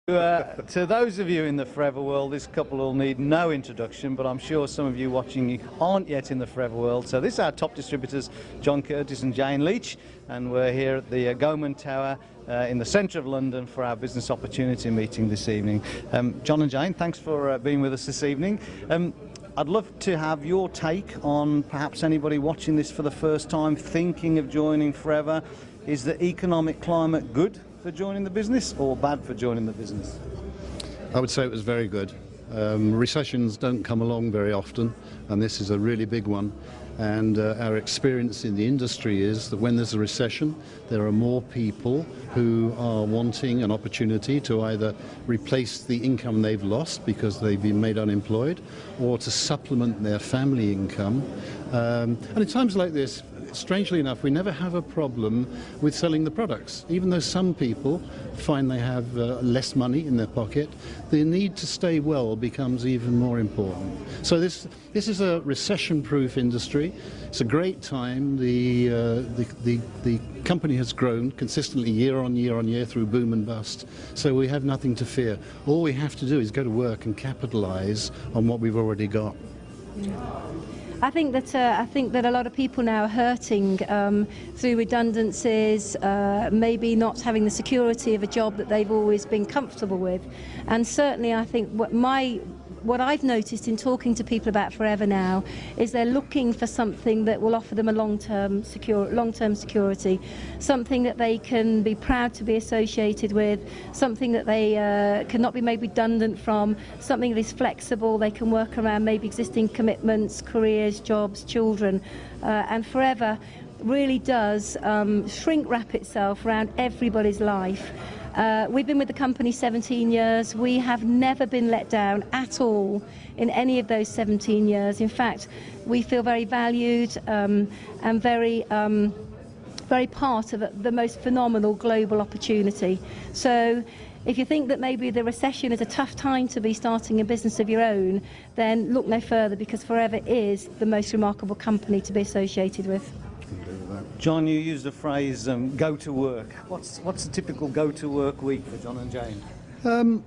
To those of you in the forever world, this couple will need no introduction, but I'm sure some of you watching aren't yet in the forever world. So this is our top distributors, John Curtis and Jayne Leach, and we're here at the Goman Tower in the centre of London for our business opportunity meeting this evening. John and Jayne, thanks for being with us this evening. I'd love to have your take on perhaps anybody watching this for the first time, thinking of joining forever. Is the economic climate good for joining the business or bad for joining the business? I would say it was very good. Recessions don't come along very often, and this is a really big one. And our experience in the industry is that when there's a recession, there are more people who are wanting an opportunity to either replace the income they've lost because they've been made unemployed, or to supplement their family income. And in times like this, strangely enough, we never have a problem with selling the products. Even though some people find they have less money in their pocket, the need to stay well becomes even more important. So this is a recession-proof industry. It's a great time. The company has grown consistently year on year through boom and bust. So we have nothing to fear. All we have to do is go to work and capitalize on what we've already got. I think that a lot of people now are hurting through redundancies, maybe not having the security of a job that they've always been comfortable with, and certainly I think what I've noticed in talking to people about Forever now is they're looking for something that will offer them a long-term security, something that they can be proud to be associated with, something that they cannot be made redundant from, something that is flexible, they can work around maybe existing commitments, careers, jobs, children, and Forever really does shrink wrap itself around everybody's life. We've been with the company 17 years. We have never been let down at all in any of those 17 years. In fact, we feel very valued and very part of the most phenomenal global opportunity. So if you think that maybe the recession is a tough time to be starting a business of your own, then look no further, because Forever is the most remarkable company to be associated with. John, you used the phrase go to work. What's a typical go to work week for John and Jayne?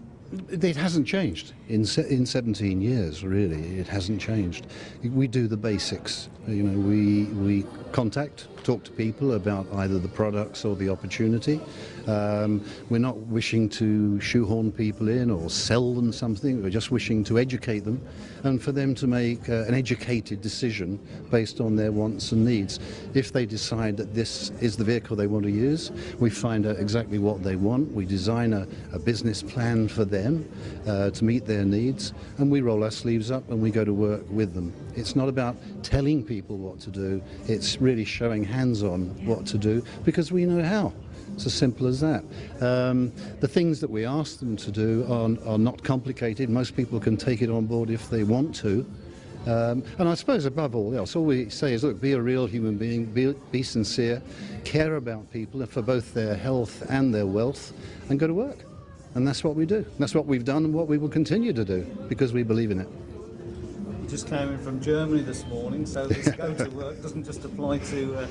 It hasn't changed in 17 years, really. It hasn't changed. We do the basics. You know, we contact, talk to people about either the products or the opportunity. We're not wishing to shoehorn people in or sell them something. We're just wishing to educate them and for them to make an educated decision based on their wants and needs. If they decide that this is the vehicle they want to use, we find out exactly what they want. We design a business plan for them to meet their needs, and we roll our sleeves up and we go to work with them. It's not about telling people what to do, it's really showing hands-on what to do, because we know how. It's as simple as that. The things that we ask them to do are not complicated. Most people can take it on board if they want to. And I suppose above all else, all we say is, look, be a real human being, be sincere, care about people for both their health and their wealth, and go to work. And that's what we do. That's what we've done and what we will continue to do, because we believe in it. You just came in from Germany this morning, so this go to work doesn't just apply to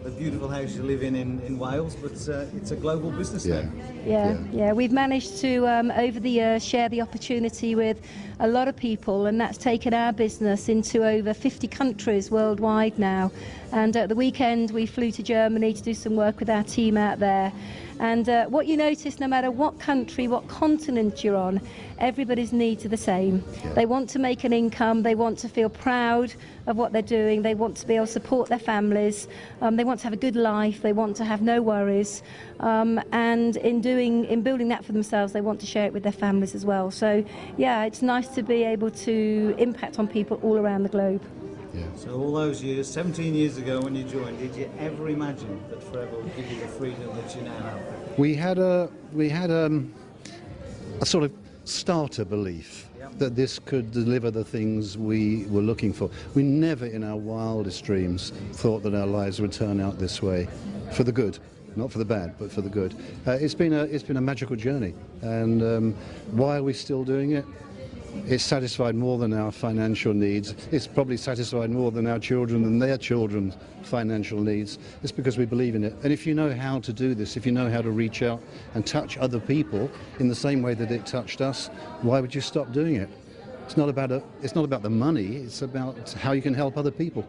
the beautiful house you live in Wales, but it's a global business now. Yeah. We've managed to, over the years, share the opportunity with a lot of people, and that's taken our business into over 50 countries worldwide now. And at the weekend, we flew to Germany to do some work with our team out there. And what you notice, no matter what country, what continent you're on, everybody's needs are the same. Yeah. They want to make an income, they want to feel proud of what they're doing, they want to be able to support their families, they want to have a good life, they want to have no worries, and in building that for themselves, they want to share it with their families as well. So yeah, it's nice to be able to impact on people all around the globe. Yeah. So all those years, 17 years ago when you joined, did you ever imagine that Forever would give you the freedom that you now have? We had a sort of starter belief that this could deliver the things we were looking for. We never in our wildest dreams thought that our lives would turn out this way, for the good. Not for the bad, but for the good. It's been a magical journey, and why are we still doing it? It's satisfied more than our financial needs. It's probably satisfied more than our children and their children's financial needs. It's because we believe in it. And if you know how to do this, if you know how to reach out and touch other people in the same way that it touched us, why would you stop doing it? It's not about the money. It's about how you can help other people.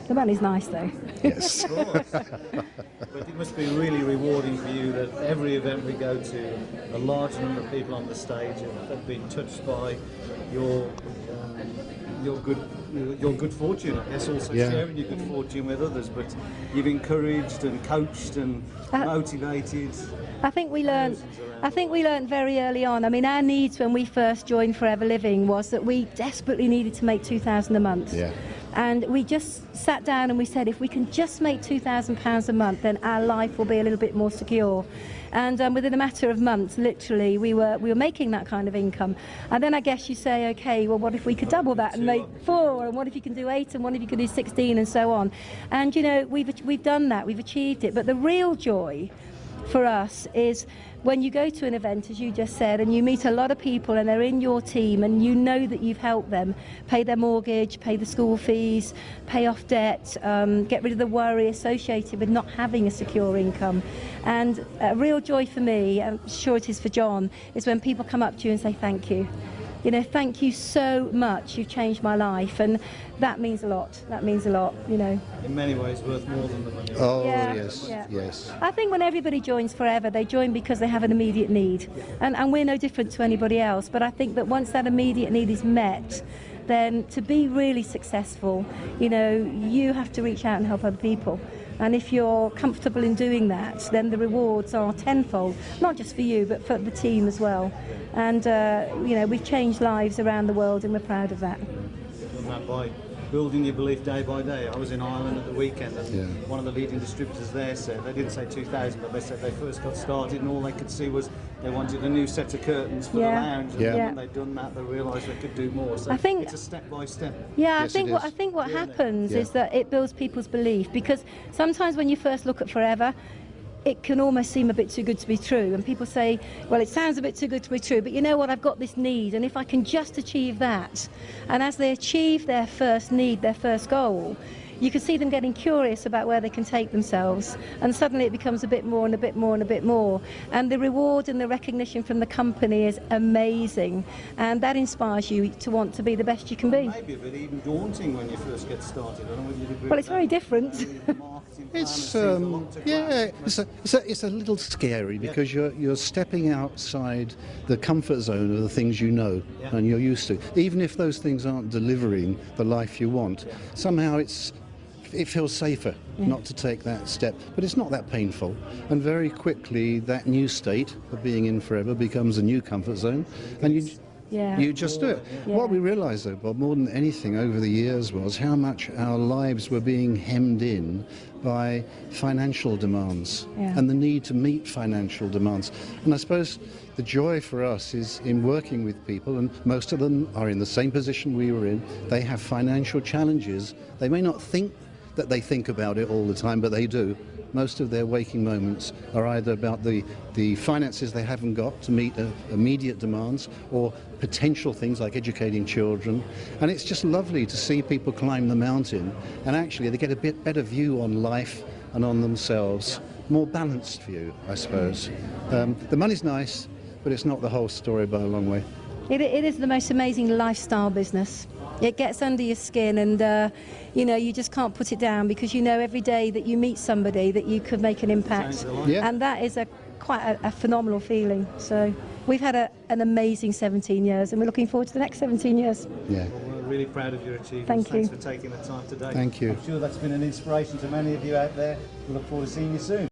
The money's nice though. Yes. But it must be really rewarding for you that every event we go to, a large number of people on the stage have been touched by your good fortune. I guess also sharing your good fortune with others. But you've encouraged and coached and motivated. I think we learned very early on. I mean, our needs when we first joined Forever Living was that we desperately needed to make £2,000 a month. Yeah. And we just sat down and we said, if we can just make £2,000 a month, then our life will be a little bit more secure. And within a matter of months, literally, we were making that kind of income. And then I guess you say, okay, well, what if we could double that and make 4? And what if you can do 8? And what if you can do 16? And so on. And you know, we've done that. We've achieved it. But the real joy for us is when you go to an event, as you just said, and you meet a lot of people and they're in your team and you know that you've helped them pay their mortgage, pay the school fees, pay off debt, get rid of the worry associated with not having a secure income. And a real joy for me, I'm sure it is for John, is when people come up to you and say thank you. You know, thank you so much, you've changed my life, and that means a lot. That means a lot, you know. In many ways worth more than the money. Oh, Yeah, yes, yeah. yes. I think when everybody joins Forever, they join because they have an immediate need. And we're no different to anybody else, but I think that once that immediate need is met, then to be really successful, you know, you have to reach out and help other people. And if you're comfortable in doing that, then the rewards are tenfold, not just for you, but for the team as well. And, you know, we've changed lives around the world and we're proud of that. Done that by building your belief day by day. I was in Ireland at the weekend and one of the leading distributors there said, they didn't say 2,000, but they said they first got started and all they could see was they wanted a new set of curtains for the lounge. And when they'd done that, they realised they could do more. So I think it's a step by step. Yeah, Yes, I think what happens is that it builds people's belief, because sometimes when you first look at Forever, it can almost seem a bit too good to be true, and people say, well, it sounds a bit too good to be true, but you know what, I've got this need, and if I can just achieve that, and as they achieve their first need, their first goal, you can see them getting curious about where they can take themselves, and suddenly it becomes a bit more and a bit more and a bit more, and the reward and the recognition from the company is amazing, and that inspires you to want to be the best you can be. Maybe a bit even daunting when you first get started. I don't know whether you'd agree. Well, it's very different. It's it's a little scary because you're stepping outside the comfort zone of the things you know and you're used to. Even if those things aren't delivering the life you want, somehow it feels safer not to take that step. But it's not that painful, and very quickly that new state of being in Forever becomes a new comfort zone, and you just do it. What we realised, though, Bob, more than anything over the years was how much our lives were being hemmed in by financial demands and the need to meet financial demands. And I suppose the joy for us is in working with people, and most of them are in the same position we were in. They have financial challenges. They may not think that they think about it all the time, but they do. Most of their waking moments are either about the finances they haven't got to meet immediate demands, or potential things like educating children. And it's just lovely to see people climb the mountain and actually they get a bit better view on life and on themselves. More balanced view, I suppose. The money's nice, but it's not the whole story by a long way. It is the most amazing lifestyle business. It gets under your skin, and you know, you just can't put it down, because you know every day that you meet somebody that you could make an impact, and that is quite a phenomenal feeling. So we've had an amazing 17 years, and we're looking forward to the next 17 years. Yeah. Well, we're really proud of your achievements. Thank you. Thanks for taking the time today. Thank you. I'm sure that's been an inspiration to many of you out there. We look forward to seeing you soon.